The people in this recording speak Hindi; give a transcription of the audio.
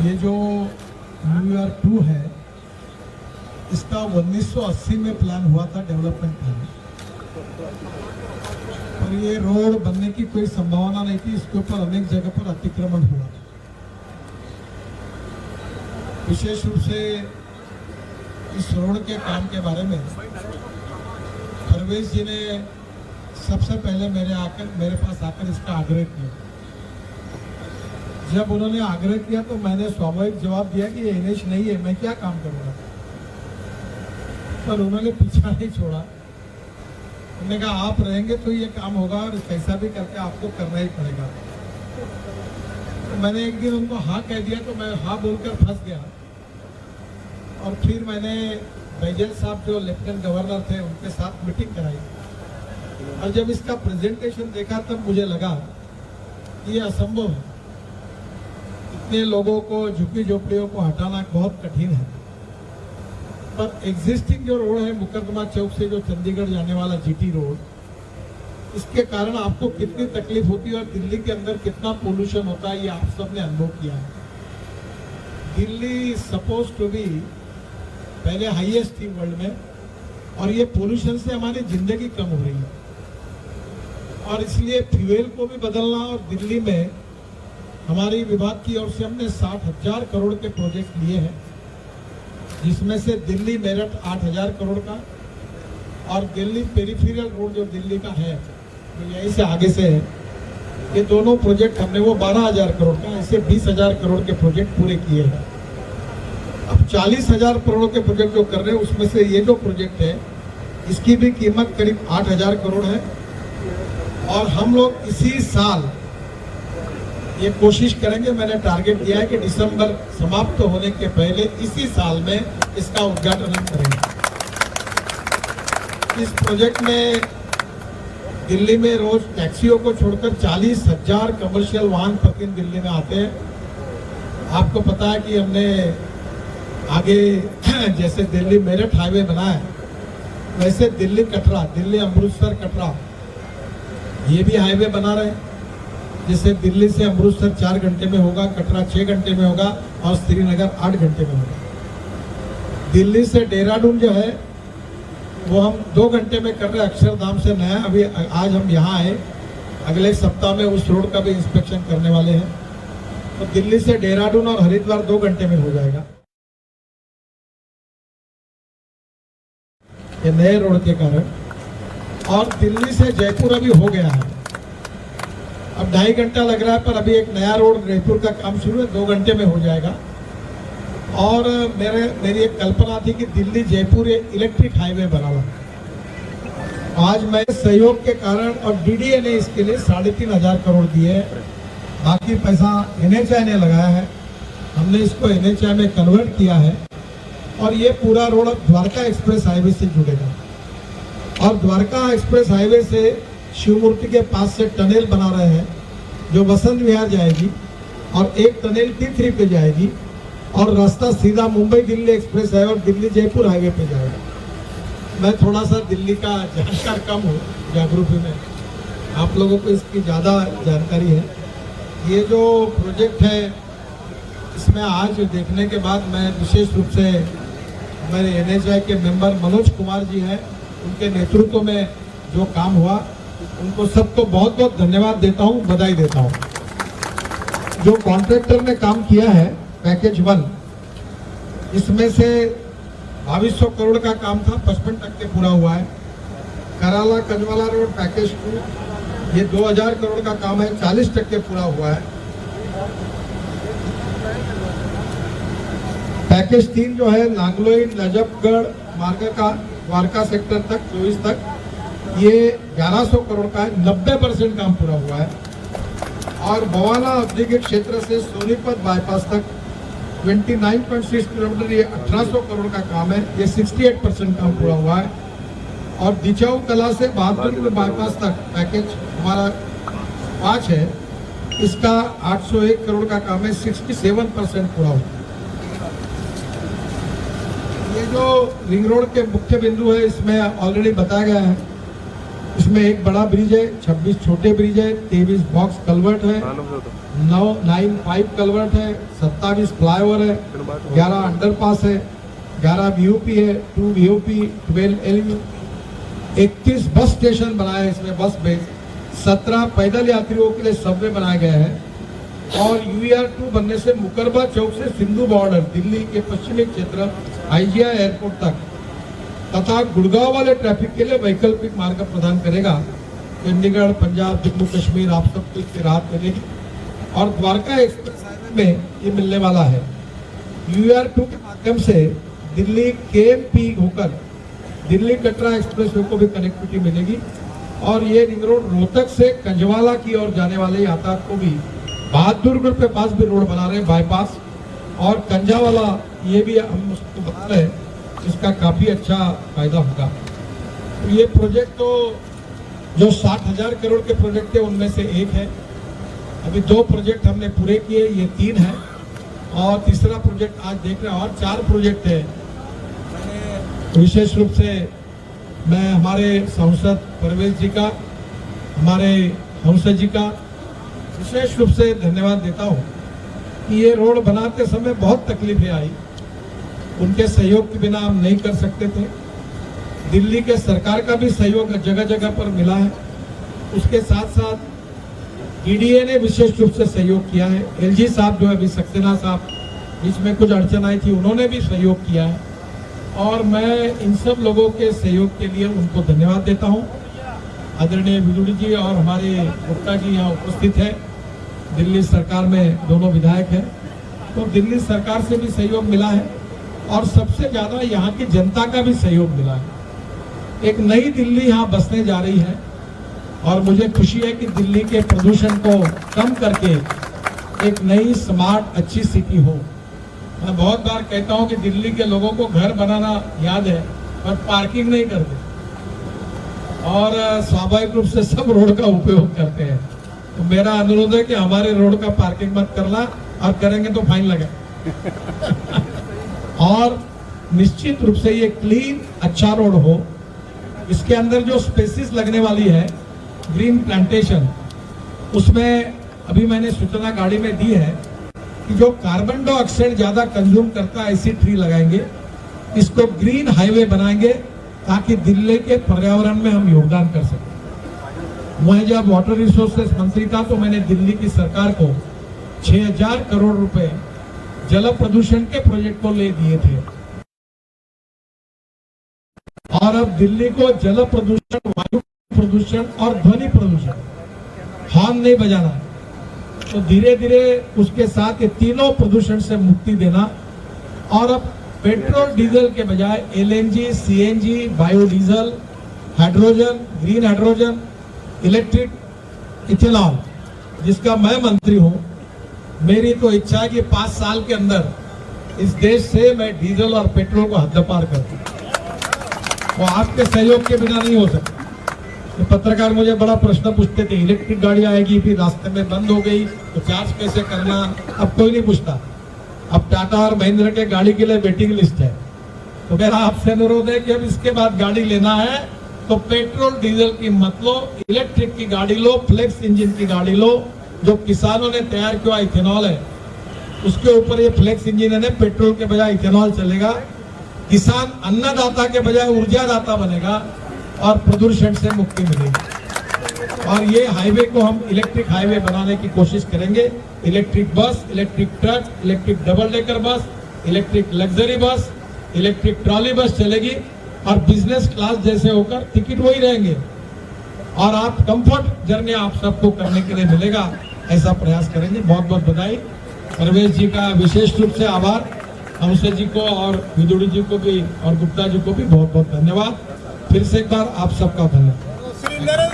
ये जो न्यूयॉर्क 2 है, इसका 1980 में प्लान हुआ था, डेवलपमेंट प्लान, और ये रोड बनने की कोई संभावना नहीं थी। इसके ऊपर अनेक जगह पर अतिक्रमण हुआ। विशेष रूप से इस रोड के काम के बारे में परवेज जी ने सबसे पहले मेरे पास आकर इसका आग्रह किया। जब उन्होंने आग्रह किया तो मैंने स्वाभाविक जवाब दिया कि ये NH नहीं है, मैं क्या काम करूंगा। पर उन्होंने पीछा नहीं छोड़ा। उन्होंने कहा आप रहेंगे तो ये काम होगा और कैसा भी करके आपको करना ही पड़ेगा। तो मैंने एक दिन उनको हाँ कह दिया, तो मैं हाँ बोलकर फंस गया। और फिर मैंने बैजल साहब जो लेफ्टिनेंट गवर्नर थे उनके साथ मीटिंग कराई, और जब इसका प्रेजेंटेशन देखा तब मुझे लगा कि ये असंभव है। इतने लोगों को, झुग्गी झोपड़ियों को हटाना बहुत कठिन है। पर एग्जिस्टिंग जो रोड है मुकदमा चौक से जो चंडीगढ़ जाने वाला GT रोड, इसके कारण आपको कितनी तकलीफ होती है और दिल्ली के अंदर कितना पोल्यूशन होता है, ये आप सबने अनुभव किया है। दिल्ली सपोज टू बी पहले हाईएस्ट थी वर्ल्ड में, और ये पोल्यूशन से हमारी जिंदगी कम हो रही है। और इसलिए फ्यूल को भी बदलना, और दिल्ली में हमारी विभाग की ओर से हमने 60,000 करोड़ के प्रोजेक्ट लिए हैं, जिसमें से दिल्ली मेरठ 8,000 करोड़ का, और दिल्ली पेरिफेरल रोड जो दिल्ली का है, तो यहीं से आगे से है, ये दोनों प्रोजेक्ट हमने वो 12,000 करोड़ का, ऐसे 20,000 करोड़ के प्रोजेक्ट पूरे किए हैं। अब 40,000 करोड़ के प्रोजेक्ट जो कर रहे हैं, उसमें से ये जो प्रोजेक्ट है इसकी भी कीमत करीब 8,000 करोड़ है। और हम लोग इसी साल ये कोशिश करेंगे, मैंने टारगेट दिया है कि दिसंबर समाप्त होने के पहले इसी साल में इसका उद्घाटन हम करेंगे। इस प्रोजेक्ट में दिल्ली में रोज टैक्सियों को छोड़कर 40,000 कमर्शियल वाहन प्रतिदिन दिल्ली में आते हैं। आपको पता है कि हमने आगे जैसे दिल्ली मेरठ हाईवे बना है, वैसे दिल्ली कटरा, दिल्ली अमृतसर कटरा, ये भी हाईवे बना रहे हैं। जिससे दिल्ली से अमृतसर 4 घंटे में होगा, कटरा 6 घंटे में होगा, और श्रीनगर 8 घंटे में होगा। दिल्ली से देहरादून जो है वो हम 2 घंटे में कर रहे हैं, अक्षरधाम से नया। अभी आज हम यहाँ आए, अगले सप्ताह में उस रोड का भी इंस्पेक्शन करने वाले हैं। तो दिल्ली से देहरादून और हरिद्वार 2 घंटे में हो जाएगा, ये नए रोड के कारण। और दिल्ली से जयपुर अभी हो गया है, अब 2.5 घंटा लग रहा है, पर अभी एक नया रोड जयपुर का काम शुरू है, 2 घंटे में हो जाएगा। और मेरी एक कल्पना थी कि दिल्ली जयपुर इलेक्ट्रिक हाईवे बनाना। आज मैं सहयोग के कारण, और DDA ने इसके लिए 3,500 करोड़ दिए, बाकी पैसा NHAI ने लगाया है। हमने इसको NHAI में कन्वर्ट किया है, और ये पूरा रोड द्वारका एक्सप्रेस हाईवे से जुड़ेगा। और द्वारका एक्सप्रेस हाईवे से शिव मूर्ति के पास से टनल बना रहे हैं, जो वसंत विहार जाएगी, और एक टनल T3 पे जाएगी, और रास्ता सीधा मुंबई दिल्ली एक्सप्रेस है और दिल्ली जयपुर हाईवे पे जाएगा। मैं थोड़ा सा दिल्ली का जानकार कम हूँ, जागरूकता में आप लोगों को इसकी ज़्यादा जानकारी है। ये जो प्रोजेक्ट है, इसमें आज देखने के बाद मैं विशेष रूप से मेरे NHAI के मेंबर मनोज कुमार जी हैं, उनके नेतृत्व में जो काम हुआ, उनको सबको बहुत बहुत धन्यवाद देता हूं, बधाई देता हूं। जो कॉन्ट्रैक्टर ने काम किया है पैकेज 1, इसमें से 2200 करोड़ का काम था, 55% पूरा हुआ है। कराला कजवाला रोड पैकेज 2, ये 2000 करोड़ का काम है, 40% पूरा हुआ है। पैकेज 3 जो है नांगलोई नजफगढ़ मार्ग का द्वारका सेक्टर तक 24 तक, ये 1100 करोड़ का है, 90% काम पूरा हुआ है। और बवाना औद्योगिक क्षेत्र से सोनीपत बाईपास तक 29.6 किलोमीटर, ये 1800 करोड़ का काम है, ये 68% काम पूरा हुआ है। और दिचाऊ कला से बहादुरपुर बाईपास तक पैकेज हमारा 5 है, इसका 801 करोड़ का काम है, 67% पूरा हुआ। ये जो रिंग रोड के मुख्य बिंदु है, इसमें ऑलरेडी बताया गया है इसमें एक बड़ा ब्रिज है, 26 छोटे ब्रिज है, 23 बॉक्स कलवर्ट है, 9 पाइप कलवर्ट है, 27 फ्लाईओवर है, 11 अंडरपास है, 11 वीओपी है, 2 वीओपी, 12 एलयू, 31 बस स्टेशन बनाए हैं इसमें, बस बेस, 17 पैदल यात्रियों के लिए सबवे बनाए गए हैं और UER-2 बनने से मुकरबा चौक से सिंधु बॉर्डर दिल्ली के पश्चिमी क्षेत्र IGI एयरपोर्ट तक तथा गुड़गांव वाले ट्रैफिक के लिए वैकल्पिक मार्ग प्रदान करेगा। चंडीगढ़, पंजाब, जम्मू कश्मीर आप सबको इससे राहत मिलेगी और द्वारका एक्सप्रेस में ये मिलने वाला है। UER-2 के माध्यम से दिल्ली KMP होकर दिल्ली कटरा एक्सप्रेस वे को भी कनेक्टिविटी मिलेगी और ये रिंग रोड रोहतक से कंजवाला की ओर जाने वाले यातायात को भी बहादुरगढ़ के पास भी रोड बना रहे हैं बाईपास और कंजावाला, ये भी हम उसको बता रहे हैं, इसका काफी अच्छा फायदा होगा। तो ये प्रोजेक्ट तो जो 60,000 करोड़ के प्रोजेक्ट थे उनमें से एक है। अभी 2 प्रोजेक्ट हमने पूरे किए, ये 3 है और तीसरा प्रोजेक्ट आज देख रहे हैं और 4 प्रोजेक्ट है। विशेष रूप से मैं हमारे सांसद परवेज जी का, हमारे हंसद जी का विशेष रूप से धन्यवाद देता हूं कि ये रोड बनाते समय बहुत तकलीफें आई, उनके सहयोग के बिना हम नहीं कर सकते थे। दिल्ली के सरकार का भी सहयोग जगह जगह पर मिला है, उसके साथ साथ EDA ने विशेष रूप से सहयोग किया है। LG साहब जो है अभी सक्सेना साहब, इसमें कुछ अड़चन आई थी, उन्होंने भी सहयोग किया है और मैं इन सब लोगों के सहयोग के लिए उनको धन्यवाद देता हूं। आदरणीय विदुड़ी जी और हमारे गुप्ता जी यहाँ उपस्थित है, दिल्ली सरकार में दोनों विधायक हैं, तो दिल्ली सरकार से भी सहयोग मिला है और सबसे ज्यादा यहाँ की जनता का भी सहयोग मिला है। एक नई दिल्ली यहाँ बसने जा रही है और मुझे खुशी है कि दिल्ली के प्रदूषण को कम करके एक नई स्मार्ट अच्छी सिटी हो। मैं बहुत बार कहता हूं कि दिल्ली के लोगों को घर बनाना याद है पर पार्किंग नहीं करते और स्वाभाविक रूप से सब रोड का उपयोग करते हैं। तो मेरा अनुरोध है कि हमारे रोड का पार्किंग मत करना और करेंगे तो फाइन लगे। और निश्चित रूप से ये क्लीन अच्छा रोड हो। इसके अंदर जो स्पेसिस लगने वाली है ग्रीन प्लांटेशन, उसमें अभी मैंने सूचना गाड़ी में दी है कि जो कार्बन डाइऑक्साइड ज्यादा कंज्यूम करता है ऐसी ट्री लगाएंगे, इसको ग्रीन हाईवे बनाएंगे ताकि दिल्ली के पर्यावरण में हम योगदान कर सकें। मैं जब वाटर रिसोर्सेस मंत्री था तो मैंने दिल्ली की सरकार को 6,000 करोड़ रुपए जल प्रदूषण के प्रोजेक्ट को ले दिए थे और अब दिल्ली को जल प्रदूषण, वायु प्रदूषण और ध्वनि प्रदूषण, हॉर्न नहीं बजाना, तो धीरे धीरे उसके साथ ये तीनों प्रदूषण से मुक्ति देना और अब पेट्रोल डीजल के बजाय LNG, CNG, biodiesel, hydrogen, green hydrogen, electric, ethanol, जिसका मैं मंत्री हूं। मेरी तो इच्छा है कि 5 साल के अंदर इस देश से मैं डीजल और पेट्रोल को हद्दपार कर दूं। वो आपके सहयोग के बिना नहीं हो सकता। तो पत्रकार मुझे बड़ा प्रश्न पूछते थे, इलेक्ट्रिक गाड़ी आएगी फिर रास्ते में बंद हो गई तो चार्ज कैसे करना, अब कोई नहीं पूछता। अब टाटा और महिंद्रा के गाड़ी के लिए वेटिंग लिस्ट है। तो मेरा आपसे अनुरोध है कि अब इसके बाद गाड़ी लेना है तो पेट्रोल डीजल की मत लो, इलेक्ट्रिक की गाड़ी लो, फ्लेक्स इंजन की गाड़ी लो। जो किसानों ने तैयार किया इथेनॉल है उसके ऊपर ये फ्लेक्स इंजन है, पेट्रोल के बजाय इथेनॉल चलेगा। किसान अन्नदाता के बजाय ऊर्जादाता बनेगा और प्रदूषण से मुक्ति मिलेगी। और ये हाईवे को हम इलेक्ट्रिक हाईवे बनाने की कोशिश करेंगे। Electric bus, electric truck, electric double decker bus, electric luxury bus, electric trolley बस चलेगी और बिजनेस क्लास जैसे होकर टिकट वही रहेंगे और आप कंफर्ट जर्नी आप सबको करने के लिए मिलेगा, ऐसा प्रयास करेंगे। बहुत बहुत बधाई। परवेज जी का विशेष रूप से आभार, हंसद जी को और विदुड़ी जी को भी और गुप्ता जी को भी बहुत बहुत धन्यवाद। फिर से एक बार आप सबका धन्यवाद।